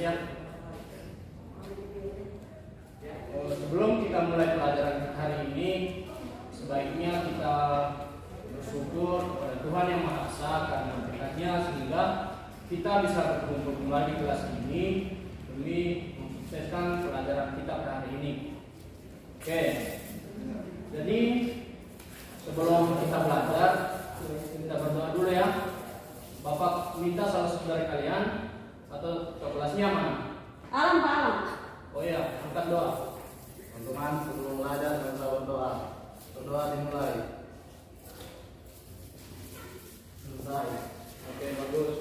ya. Sebelum kita mulai pelajaran hari ini, sebaiknya kita bersyukur kepada Tuhan Yang Maha Esa karena berkatnya sehingga kita bisa berkumpul kembali di kelas ini demi mensukseskan pelajaran kita pada hari ini. Oke, jadi sebelum kita belajar, kita berdoa dulu ya. Bapak minta salah satu dari kalian atau kelasnya mana? Alam Pak Alam. Oh iya, angkat doa. Teman-teman sebelum belajar kita berdoa. Berdoa dimulai. Selesai. Oke, bagus.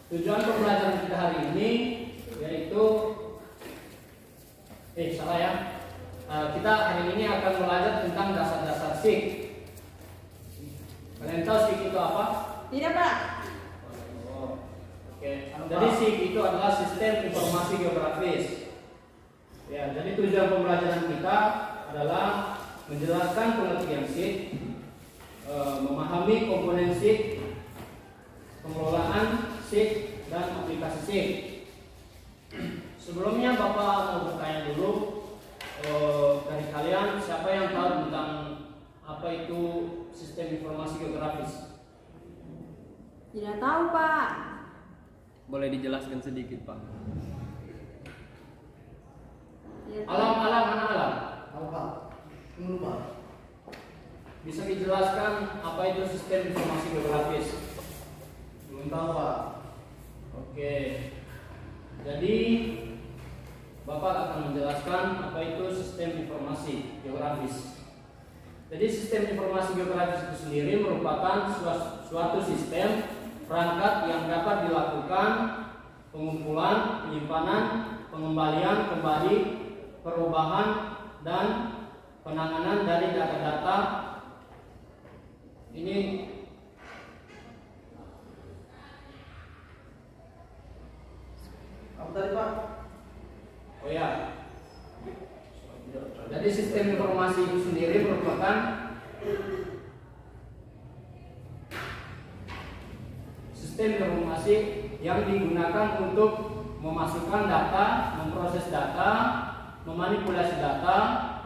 Tujuan pembelajaran kita hari ini yaitu salah ya. Kita hari ini akan belajar tentang dasar-dasar SIG. Kalian tahu SIG itu apa? Tidak Pak. Oke. Jadi SIG itu adalah Sistem Informasi Geografis. Ya, jadi tujuan pembelajaran kita adalah menjelaskan pengertian SIG, memahami komponen SIG, pengelolaan SIG dan aplikasi SIG. Sebelumnya Bapak mau bertanya dulu dari kalian siapa yang tahu tentang apa itu sistem informasi geografis? Tidak tahu Pak. Boleh dijelaskan sedikit Pak? Alam, mana alam? Apa? Tunggu Pak. Bisa dijelaskan apa itu sistem informasi geografis? Belum tahu Pak. Oke. Jadi Bapak akan menjelaskan apa itu sistem informasi geografis. Jadi sistem informasi geografis itu sendiri merupakan suatu sistem perangkat yang dapat dilakukan pengumpulan, penyimpanan, pengembalian kembali, perubahan dan penanganan dari data-data ini. Apa tadi Pak? Oh ya. Jadi sistem informasi itu sendiri merupakan sistem informasi yang digunakan untuk memasukkan data, memproses data, memanipulasi data,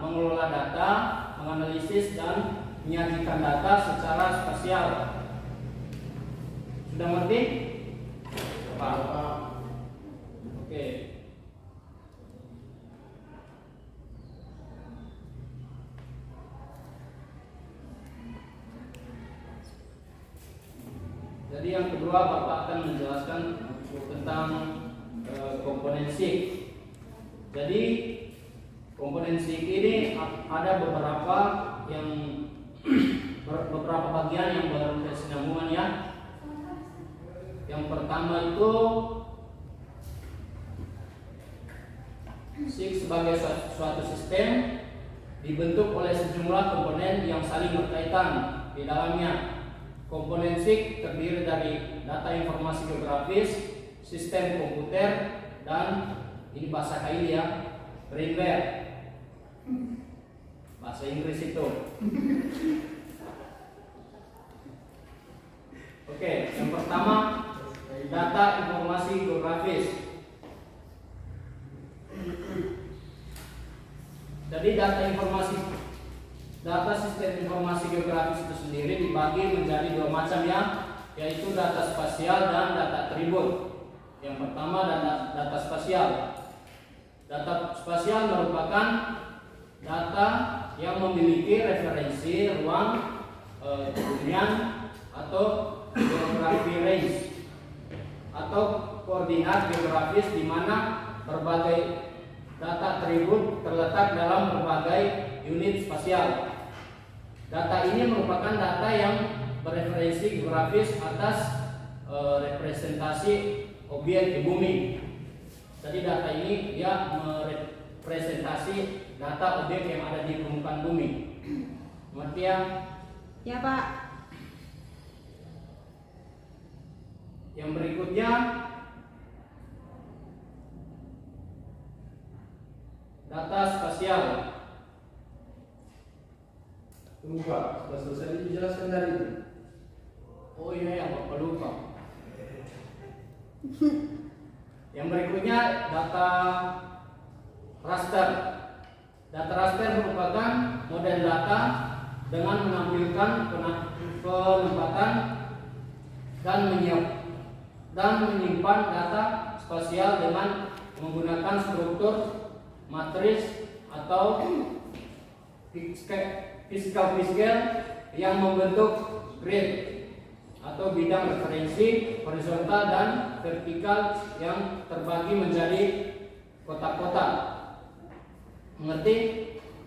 mengelola data, menganalisis dan menyajikan data secara spasial. Sudah ngerti? Pak. Oke. Jadi yang kedua Bapak akan menjelaskan tentang komponen SIG. Jadi komponen SIG ini ada beberapa bagian yang berkesinambungan ya. Yang pertama itu SIG sebagai suatu sistem dibentuk oleh sejumlah komponen yang saling berkaitan di dalamnya. Komponen SIG terdiri dari data informasi geografis, sistem komputer, dan ini bahasa KAI ya, firmware. Bahasa Inggris itu. Oke, yang pertama data informasi geografis. Jadi data sistem informasi geografis itu sendiri dibagi menjadi dua macam ya, yaitu data spasial dan data atribut. Yang pertama data spasial. Data spasial merupakan data yang memiliki referensi ruang, kemudian atau geography range atau koordinat geografis di mana berbagai data atribut terletak dalam berbagai unit spasial. Data ini merupakan data yang bereferensi geografis atas representasi objek di bumi. Jadi data ini dia merepresentasi data objek yang ada di permukaan bumi. Mengerti ya? Ya Pak. Yang berikutnya data spasial. Tunggu Pak, sudah selesai dijelaskan dari itu. Oh iya yang Bapak lupa. berikutnya data raster. Data raster merupakan model data dengan menampilkan penempatan dan menyimpan data spasial dengan menggunakan struktur matris atau fiskal yang membentuk grid atau bidang referensi horizontal dan vertikal yang terbagi menjadi kotak-kotak. Mengerti?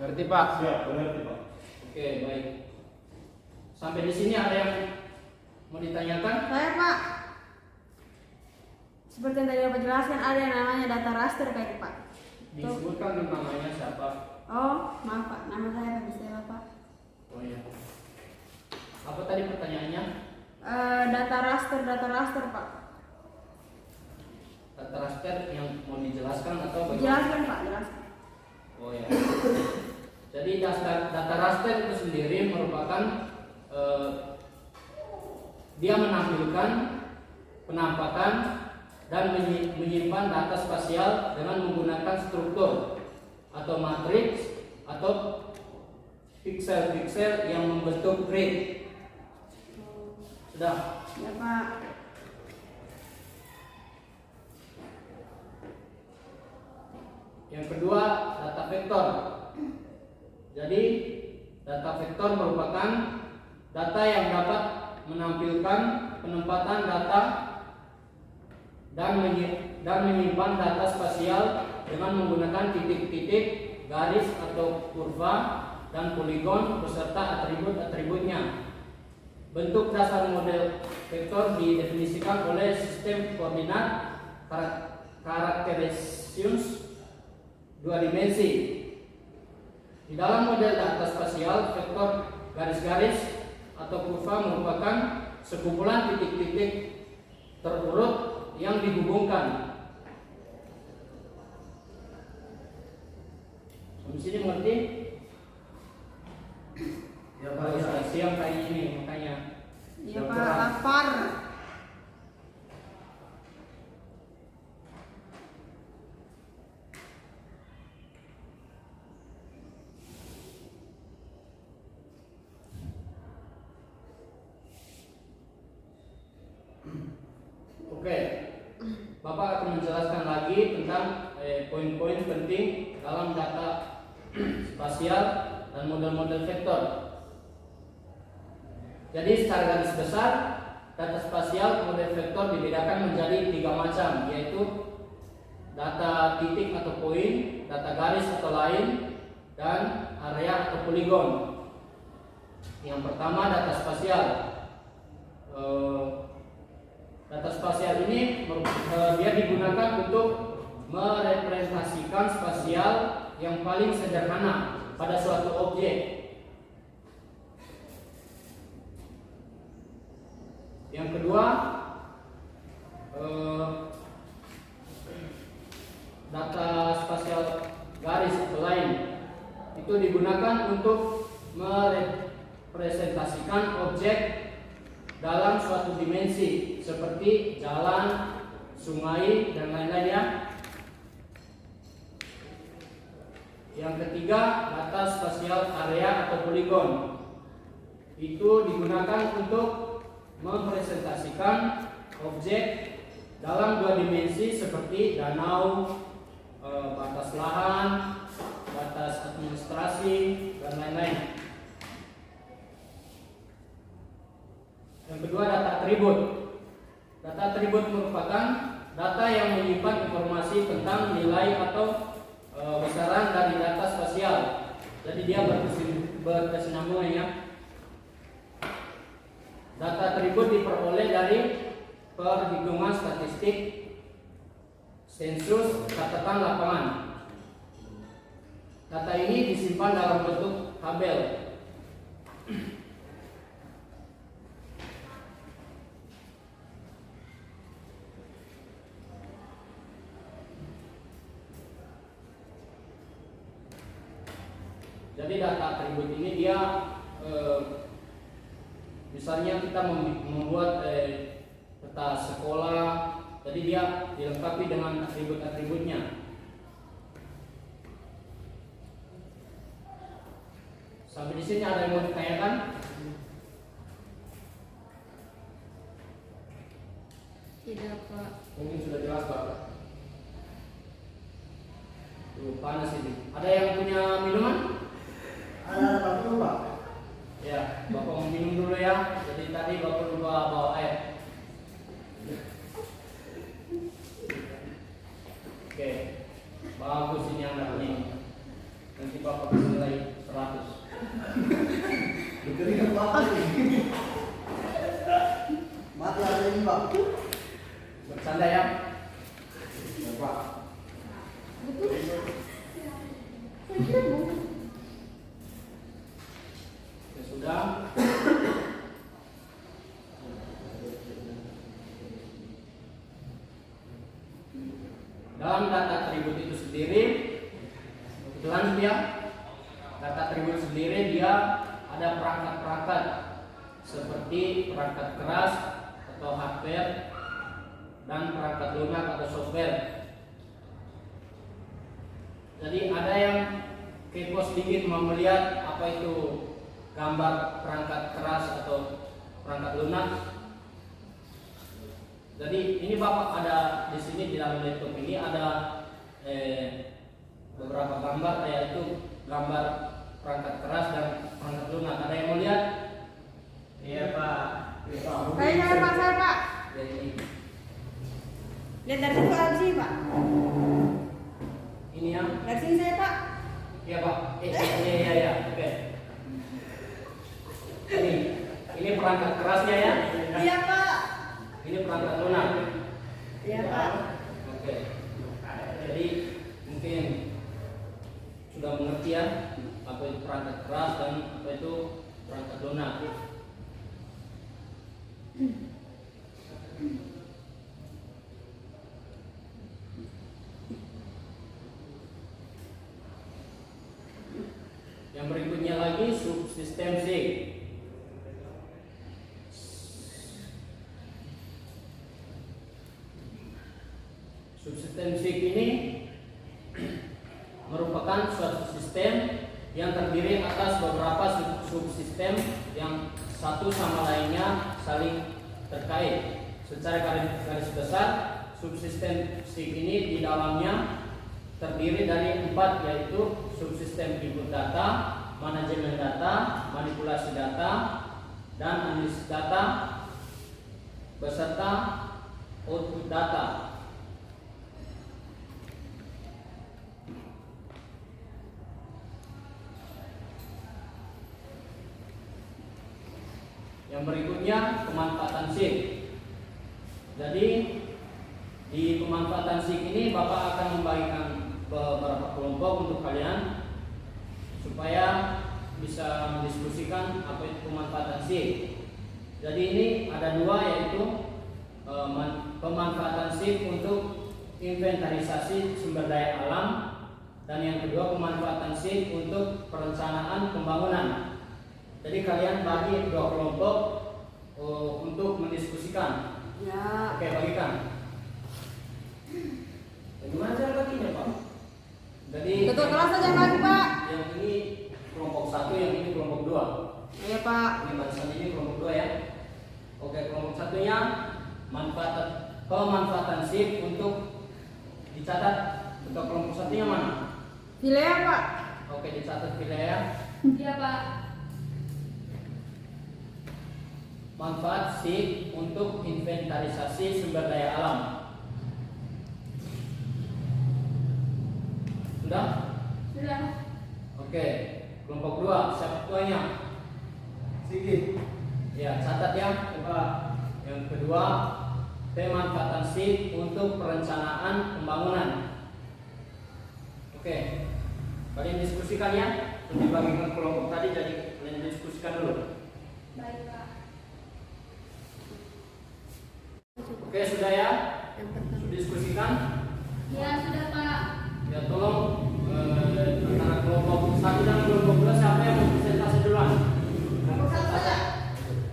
Ngerti Pak? Siap, mengerti Pak. Oke, baik. Sampai di sini ada yang mau ditanyakan? Saya Pak. Seperti yang tadi Bapak jelaskan ada yang namanya data raster kayak Pak. Tuh. Disebutkan dulu namanya siapa? Oh, maaf Pak, nama saya Bapak Stella Pak. Oh iya. Apa tadi pertanyaannya? Data raster Pak. Data raster yang mau dijelaskan atau bagaimana? Jelaskan Pak, jelaskan. Oh ya. Jadi data raster itu sendiri merupakan dia menampilkan penampakan dan menyimpan data spasial dengan menggunakan struktur atau matriks atau piksel-piksel yang membentuk grid. Sudah? Ya Pak. Yang kedua, data vektor. Jadi, data vektor merupakan data yang dapat menampilkan penempatan data dan menyimpan data spasial dengan menggunakan titik-titik, garis atau kurva dan poligon beserta atribut-atributnya. Bentuk dasar model vektor didefinisikan oleh sistem koordinat karakterisius dua dimensi. Di dalam model data spasial, vektor garis-garis atau kurva merupakan sekumpulan titik-titik terurut yang dihubungkan. Sampai sini mengerti? Ya Pak. Ya. Siang kayak ini makanya. Iya Pak, lapar. Oke, Bapak akan menjelaskan lagi tentang poin-poin penting dalam data spasial dan model-model vektor. Jadi secara garis besar, data spasial model vektor dibedakan menjadi 3 macam, yaitu data titik atau poin, data garis atau lain, dan area atau poligon. Yang pertama data spasial. Data spasial ini dia digunakan untuk merepresentasikan spasial yang paling sederhana pada suatu objek. Yang kedua, data spasial garis atau lain itu digunakan untuk merepresentasikan objek dalam suatu dimensi seperti jalan, sungai, dan lain-lainnya. Yang ketiga, data spasial area atau poligon itu digunakan untuk merepresentasikan objek dalam 2 dimensi seperti danau, batas lahan, batas administrasi, dan lain-lain. Yang kedua, data atribut. Data atribut merupakan data yang menyimpan informasi tentang nilai atau besaran dari data spasial. Jadi dia berkesinambungan ya. Data atribut diperoleh dari perhitungan statistik, sensus, catatan lapangan. Data ini disimpan dalam bentuk tabel. Jadi data atribut ini dia misalnya kita membuat peta sekolah, jadi dia dia dilengkapi dengan atribut-atributnya. Sampai di sini ada yang mau ditanyakan? Tidak, Pak. Mungkin sudah jelas, Pak. Tuh, panas ini. Ada yang punya minuman? Ada apa dulu Pak? Ya, Bapak mau minum dulu ya. Jadi tadi Bapak lupa bawa air. Oke, bagus ini anak ini. Nanti Bapak kasih nilai 100. Dikering apa ini? Mati ada ini Pak. Bercanda ya, Bapak. Betul. Saya kira Bu. Ya sudah. Dalam data atribut itu sendiri, kebetulan dia data atribut sendiri dia ada perangkat-perangkat seperti perangkat keras atau hardware dan perangkat lunak atau software. Jadi ada yang kepo sedikit mau melihat apa itu gambar perangkat keras atau perangkat lunak. Jadi ini Bapak ada di sini di dalam laptop ini ada beberapa gambar, yaitu gambar perangkat keras dan perangkat lunak. Ada yang mau lihat? Iya Pak. Saya Pak, saya Pak. Ya, ini. Lihat dari situ ada di sini, Pak. Ini yang Dari sini saya, Pak. iya Pak. Iya. Oke. Ini perangkat kerasnya ya. Iya, Pak. Ini perangkat lunak. Iya, Pak. Oke. Jadi mungkin sudah mengerti ya apa itu perangkat keras dan apa itu perangkat lunak. Yang berikutnya lagi subsistem C. Subsistem C ini merupakan suatu sistem yang terdiri atas beberapa subsistem yang satu sama lainnya saling terkait. Secara garis besar, subsistem C ini di dalamnya terdiri dari 4, yaitu subsistem input data, manajemen data, manipulasi data, dan analisis data, beserta output data. Yang berikutnya pemanfaatan SIG. Jadi di pemanfaatan SIG ini Bapak akan membagikan beberapa kelompok untuk kalian supaya bisa mendiskusikan apa itu pemanfaatan SIG. Jadi ini ada 2, yaitu pemanfaatan SIG untuk inventarisasi sumber daya alam, dan yang kedua pemanfaatan SIG untuk perencanaan pembangunan. Jadi kalian bagi 2 kelompok untuk mendiskusikan. Ya. Oke, bagikan. Bagaimana cara baginya, Pak? Jadi Ketua kelas saja bagi, Pak. yang ini kelompok 1, yang ini kelompok 2. Iya, Pak. Ini barisan ini kelompok 2 ya. Oke, kelompok 1-nya pemanfaatan SIG untuk dicatat. Untuk kelompok 1-nya mana? Wilayah, Pak. Oke, dicatat wilayah. Iya, Pak. Manfaat SIG untuk inventarisasi sumber daya alam. Sudah? Sudah. Oke. Kelompok 2, siapa ketuanya? Sigit. Ya, catat ya, coba. Yang kedua, pemanfaatan SIG untuk perencanaan pembangunan. Oke. Kalian diskusikan ya. Untuk dibagikan kelompok tadi, jadi kalian diskusikan dulu. Baik, Pak. Oke, sudah ya? Yang pertama. Sudah diskusikan? Ya, sudah, Pak. Ya, tolong antara kelompok 1 dan kelompok 2 siapa yang mau presentasi duluan? Kelompok 1 saja.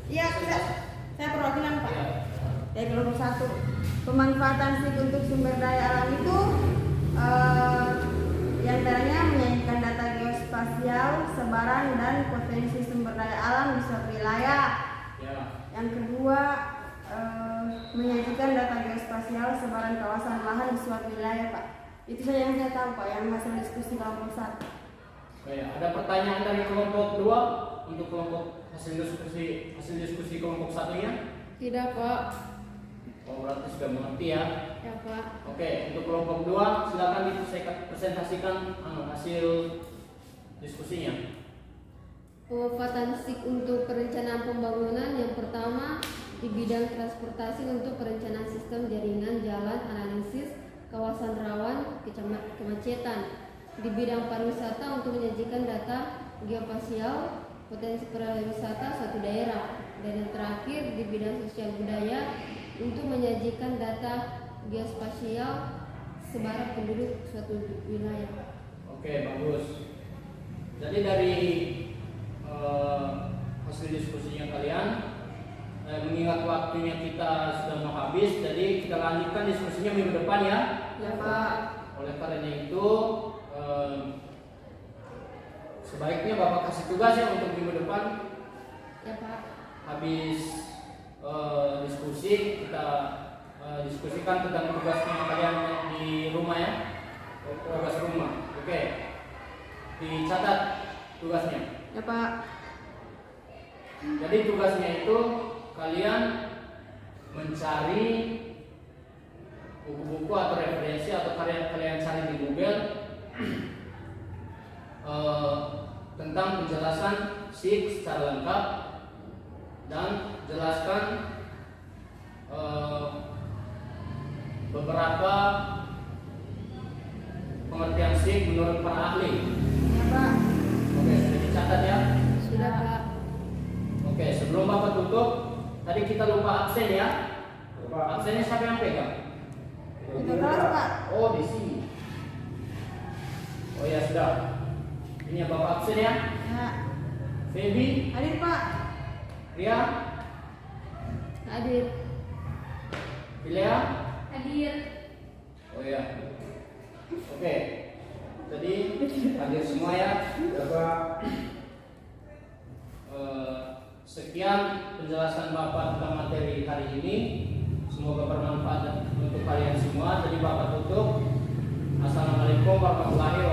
Iya, sudah. Saya perwakilan, Pak. Ya. Dari kelompok 1, pemanfaatan SIG untuk sumber daya alam itu yang antaranya menyajikan data geospasial, sebaran dan potensi sumber daya alam di suatu wilayah. Ya. Yang kedua, menyajikan data geospasial, sebaran kawasan lahan di suatu wilayah, Pak. Itu saja yang saya tahu, Pak, yang hasil diskusi kelompok 1. Oke, ada pertanyaan dari kelompok 2 untuk kelompok hasil diskusi kelompok 1-nya? Tidak, Pak. Oh, berarti sudah mengerti ya. Ya, Pak. Oke, untuk kelompok 2 silakan dipresentasikan hasil diskusinya. Pemanfaatan SIG untuk perencanaan pembangunan yang pertama di bidang transportasi untuk perencanaan sistem jaringan jalan, analisis kawasan rawan kemacetan. Di bidang pariwisata untuk menyajikan data geospasial potensi pariwisata suatu daerah. Dan yang terakhir di bidang sosial budaya untuk menyajikan data geospasial sebaran penduduk suatu wilayah. Oke, bagus. Jadi dari hasil diskusinya kalian, mengingat waktunya kita sudah mau habis, jadi kita lanjutkan diskusinya minggu depan ya. Ya, Pak. Oleh karena itu, sebaiknya Bapak kasih tugas ya untuk minggu depan. Ya, Pak. Habis diskusi kita diskusikan tentang tugasnya kalian di rumah ya, tugas rumah. Oke, dicatat tugasnya. Ya, Pak. Jadi tugasnya itu kalian mencari buku-buku atau referensi atau kalian cari di Google tentang penjelasan SIG secara lengkap dan jelaskan beberapa pengertian SIG menurut para ahli. Ya, Pak. Oke, sudah dicatat ya. Sudah, Pak. Oke, sebelum Bapak tutup, tadi kita lupa absen ya. Absennya siapa yang pegang? Itu kelas, Pak. Oh, di sini. Oh ya sudah. Ini ya Bapak absen ya. Ya. Feby, Hadir, Pak. Ria, Hadir. Pilea. Hadir. Oh ya. Oke. Jadi hadir semua ya. Bapak. Sekian penjelasan Bapak tentang materi hari ini. Semoga bermanfaat untuk kalian semua. Jadi Bapak tutup. Assalamualaikum warahmatullahi wabarakatuh.